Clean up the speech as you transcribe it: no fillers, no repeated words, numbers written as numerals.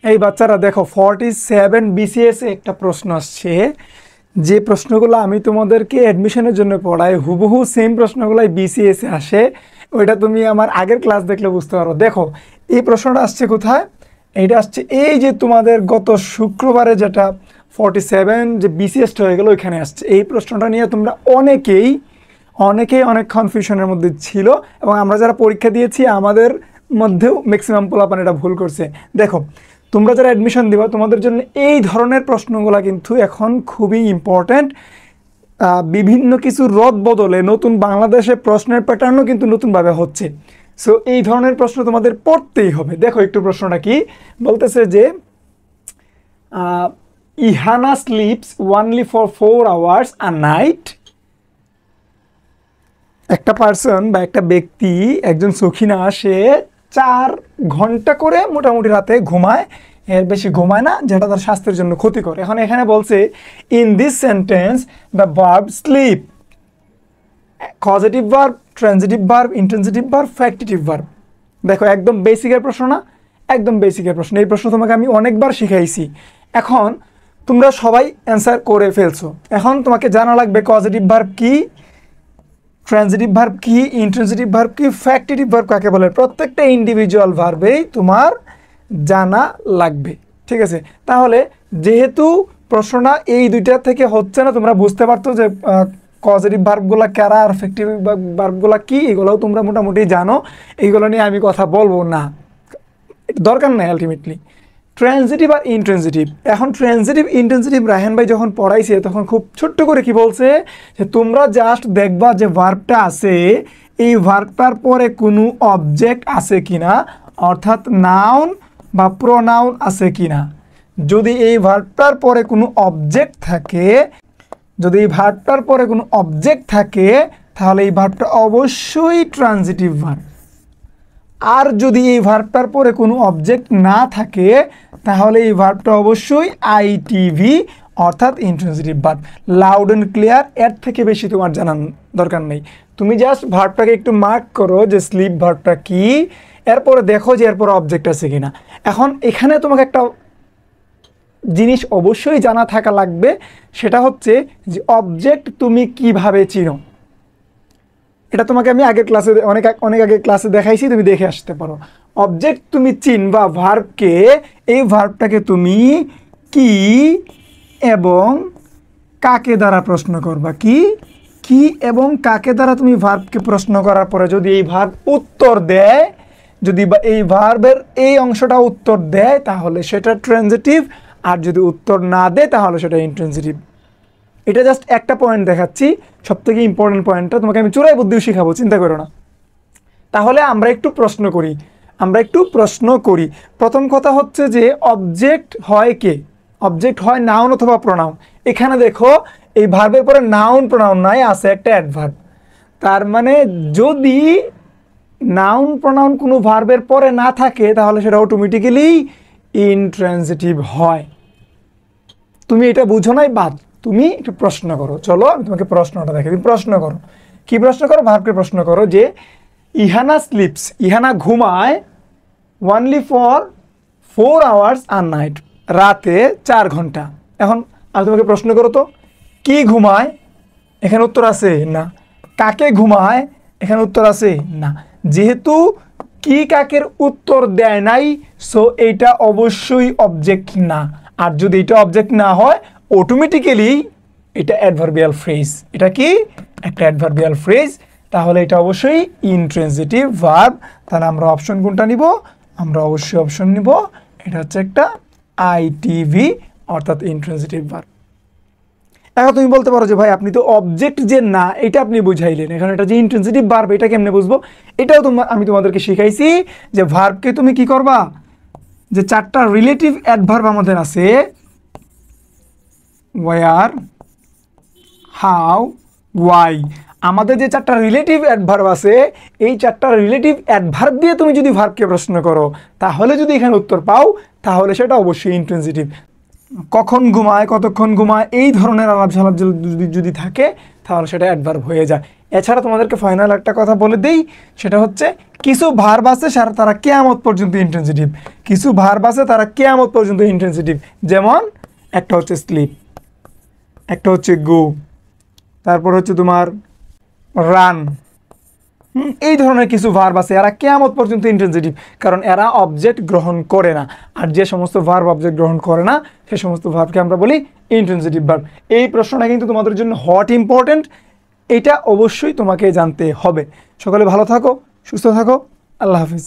এই বাচ্চারা দেখো 47 BCS এ একটা প্রশ্ন আসছে, যে প্রশ্নগুলো আমি তোমাদেরকে অ্যাডমিশনের জন্য পড়াই হুবহু সেম প্রশ্নগুলাই BCS এ আসে। ওইটা তুমি আমার আগের ক্লাস দেখলে বুঝতে পারো। দেখো এই প্রশ্নটা আসছে কোথায়, এইটা আসছে এই যে তোমাদের গত শুক্রবারে যেটা 47 যে BCS হয়ে গেল ওইখানে আসছে। এই প্রশ্নটা নিয়ে তোমরা অনেকেই অনেক কনফিউশনের মধ্যে ছিল, এবং আমরা যারা পরীক্ষা দিয়েছি আমাদের মধ্যেও ম্যাক্সিমাম পোলাপান এটা ভুল করছে। দেখো তোমরা যারা অ্যাডমিশন দিবা তোমাদের জন্য এই ধরনের প্রশ্নগুলো কিন্তু এখন খুবই ইম্পর্ট্যান্ট। বিভিন্ন কিছু রদ বদলে নতুন বাংলাদেশে প্রশ্নের প্যাটার্নও কিন্তু নতুনভাবে হচ্ছে। সো এই ধরনের প্রশ্ন তোমাদের পড়তেই হবে। দেখো একটু প্রশ্নটা কি বলতেছে যে Ihana sleeps only for 4 hours a night। একটা পার্সন বা একটা ব্যক্তি, একজন সখিনা, সে 4 ঘন্টা করে মোটামুটি রাতে ঘুমায়, এর বেশি ঘুমায় না, যেটা তার স্বাস্থ্যের জন্য ক্ষতিকর। এখন এখানে বলছে in this sentence the verb sleep, causative verb, transitive verb, intransitive verb, factitive verb. দেখো একদম বেসিকের প্রশ্ন না, একদম বেসিকের প্রশ্ন। এই প্রশ্ন তোমাকে আমি অনেকবার শিখাইছি, এখন তোমরা সবাই অ্যান্সার করে ফেলছো। এখন তোমাকে জানা লাগবে কজেটিভ ভার্ব কি, ট্রানজিটিভ ভার্ব কি, ইন্ট্রানজিটিভ ভার্ব কি, ফ্যাক্টিটিভ ভার্ব কাকে বলে। প্রত্যেকটা ইন্ডিভিজুয়াল ভার্বেই তোমার জানা লাগবে, ঠিক আছে? তাহলে যেহেতু প্রশ্নটা এই দুইটা থেকে হচ্ছে না, তোমরা বুঝতে পারতো যে কজেটিভ ভার্বগুলো কারা আর ফ্যাক্টিভ ভার্বগুলো কি, এগুলোও তোমরা মোটামুটি জানো। এইগুলো নিয়ে আমি কথা বলবো না, দরকার নাই আলটিমেটলি। ট্রানজিটিভ আর ইন্ট্রানজিটিভ, এখন ট্রানজিটিভ ইন্ট্রানজিটিভ রায়হান ভাই যখন পড়াইছে তখন খুব ছোট্ট করে কি বলছে যে তোমরা জাস্ট দেখবা যে ভার্বটা আছে, এই ভার্বটার পরে কোনো অবজেক্ট আছে কিনা, অর্থাৎ নাউন বা প্রোনাউন আছে কিনা। যদি এই ভার্বটার পরে কোনো অবজেক্ট থাকে, যদি এই ভার্বটার পরে কোনো অবজেক্ট থাকে তাহলে এই ভার্বটা অবশ্যই ট্রানজিটিভ ভার্ব। আর যদি এই ভার্বটার পরে কোনো অবজেক্ট না থাকে তাহলে এই ভার্বটা অবশ্যই আইটিভি অর্থাৎ intransitive verb. Loud and clear, এর থেকে বেশি তোমার জানার দরকার নেই। তুমি জাস্ট ভার্বটাকে একটু মার্ক করো যে স্লিপ ভার্বটা কি, এরপরে দেখো যে এরপরে অবজেক্ট আছে কিনা। এখন এখানে তোমাকে একটা জিনিস অবশ্যই জানা থাকা লাগবে, সেটা হচ্ছে যে অবজেক্ট তুমি কিভাবে চিনো। এটা তোমাকে আমি আগের ক্লাসে অনেক আগে ক্লাসে দেখাইছি, তুমি দেখে আসতে পারো। অবজেক্ট তুমি চিনবা ভার্বকে, এই ভার্বটাকে তুমি কি এবং কাকে দ্বারা প্রশ্ন করবা। কি এবং কাকে দ্বারা তুমি ভার্বকে প্রশ্ন করার পরে যদি এই ভার্ব উত্তর দেয়, যদি বা এই ভার্বের এই অংশটা উত্তর দেয় তাহলে সেটা ট্রানজিটিভ, আর যদি উত্তর না দেয় তাহলে সেটা ইন্ট্রানজিটিভ। এটা জাস্ট একটা পয়েন্ট দেখাচ্ছি, সবথেকে ইম্পর্টেন্ট পয়েন্টটা তোমাকে আমি চোরাই বুদ্ধিও শিখাবো, চিন্তা করো না। তাহলে আমরা একটু প্রশ্ন করি। প্রথম কথা হচ্ছে যে অবজেক্ট হয় কে? অবজেক্ট হয় নাউন অথবা প্রোনাউন। এখানে দেখো এই ভার্বের পরে নাউন প্রোনাউন নাই, আছে একটা অ্যাডভার্ব। তার মানে যদি নাউন প্রোনাউন কোনো ভার্বের পরে না থাকে তাহলে সেটা অটোমেটিক্যালি ইনট্রানজিটিভ হয়। তুমি এটা বুঝো নাই, বাদ, তুমি একটু প্রশ্ন করো। চলো আমি তোমাকে প্রশ্নটা দেখাই, তুমি প্রশ্ন করো। কি প্রশ্ন করো? ভার্বকে প্রশ্ন করো যে ইহানা স্লিপস, ইহানা ঘুমায় only for 4 hours a night, রাতে 4 ঘন্টা। এখন আমি তোমাকে প্রশ্ন করো তো, কি ঘুমায়? এখানে উত্তর আছে না। কাকে ঘুমায়? এখানে উত্তর আছে না। যেহেতু কি কাকের উত্তর দেয় নাই, সো এইটা অবশ্যই অবজেক্ট না। আর যদি এটা অবজেক্ট না হয় অটোমেটিক্যালি এটা অ্যাডভার্বিয়াল ফ্রেজ। এটা কি? একটা অ্যাডভার্বিয়াল ফ্রেজ। তাহলে এটা অবশ্যই ইনট্রানজিটিভ ভার্ব। তাহলে আমরা অপশন কোনটা নিব? আমরা অবশ্যই অপশন নিব, এটা হচ্ছে একটা আইটিভি অর্থাৎ ইনট্রানজিটিভ ভার্ব। এখন তুমি বলতে পারো যে ভাই আপনি তো অবজেক্ট যে না এটা আপনি বুঝাইলেন, এখন এটা যে ইনট্রানজিটিভ ভার্ব এটা কেমনে বুঝবো? এটাও আমি তোমাদেরকে শিখাইছি যে ভার্বকে তুমি কি করবা, যে 4টা রিলেটিভ অ্যাডভার্ব আমাদের আছে, ওয়ার, হাউ, ওয়াই। আমাদের যে 4টা রিলেটিভ অ্যাডভার্ব আছে, এই 4টা রিলেটিভ অ্যাডভার্ব দিয়ে তুমি যদি ভার্বকে প্রশ্ন করো তাহলে যদি এখানে উত্তর পাও তাহলে সেটা অবশ্যই ইনট্রানজিটিভ। কখন ঘুমায়, কতক্ষণ ঘুমায়, এই ধরনের আলাপ সালাপ যদি থাকে তাহলে সেটা অ্যাডভার্ব হয়ে যায়। এছাড়া তোমাদেরকে ফাইনাল একটা কথা বলে দেই, সেটা হচ্ছে কিছু ভার্ব আছে তারা কিয়ামত পর্যন্ত ইন্টেন্সিটিভ, কিছু ভার্ব আছে তারা কিয়ামত পর্যন্ত ইন্টেন্সিটিভ। যেমন একটা হচ্ছে স্লিপ, একটা হচ্ছে গো, তারপর হচ্ছে তোমার রান। এই ধরনের কিছু ভার্ব আছে, এরা কিয়ামত পর্যন্ত ইন্টেন্সিটিভ, কারণ এরা অবজেক্ট গ্রহণ করে না। আর যে সমস্ত ভার্ব অবজেক্ট গ্রহণ করে না সে সমস্ত ভার্বকে আমরা বলি ইন্টেন্সিটিভ ভার্ব। এই প্রশ্নটা কিন্তু তোমাদের জন্য হট ইম্পর্টেন্ট, এটা অবশ্যই তোমাকে জানতে হবে। সকলে ভালো থাকো, সুস্থ থাকো, আল্লাহ হাফিজ।